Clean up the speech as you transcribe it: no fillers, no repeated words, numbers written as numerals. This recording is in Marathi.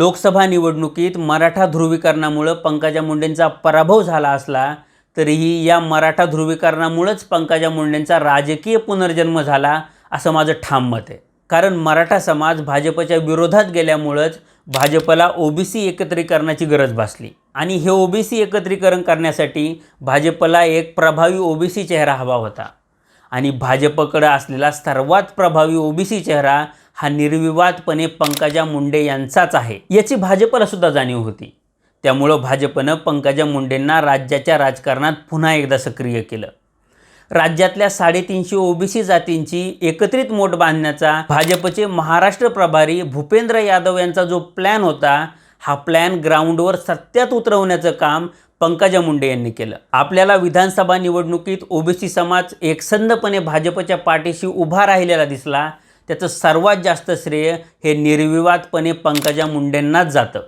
लोकसभा निवडणुकीत मराठा ध्रुवीकरणामुळे पंकजा मुंडेंचा पराभव झाला असला तरीही या मराठा ध्रुवीकरणामुळेच पंकजा मुंडेंचा राजकीय पुनर्जन्म झाला असं माझं ठाम मत आहे। कारण मराठा समाज भाजपच्या विरोधात गेल्यामुळेच भाजपला ओबीसी एकत्रीकरणाची गरज भासली आणि हे ओबीसी एकत्रीकरण करण्यासाठी भाजपला एक प्रभावी ओबीसी चेहरा हवा होता आणि भाजपकडे असलेला सर्वात प्रभावी ओबीसी चेहरा हा निर्विवादपणे पंकजा मुंडे यांचाच आहे याची भाजपला सुद्धा जाणीव होती। त्यामुळे भाजपने पंकजा मुंडेंना राज्याच्या राजकारणात पुन्हा एकदा सक्रिय केलं। राज्यातल्या 350 ओबीसी जातींची एकत्रित मोठ बांधण्याचा भाजपचे महाराष्ट्र प्रभारी भूपेंद्र यादव यांचा जो प्लॅन होता हा प्लॅन ग्राउंडवर सत्यात उतरवण्याचं काम पंकजा मुंडे यांनी केलं। आपल्याला विधानसभा निवडणुकीत ओबीसी समाज एकसंधपणे भाजपच्या पाठीशी उभा राहिलेला दिसला, त्याचं सर्वात जास्त श्रेय हे निर्विवादपणे पंकजा मुंडेंनाच जातं।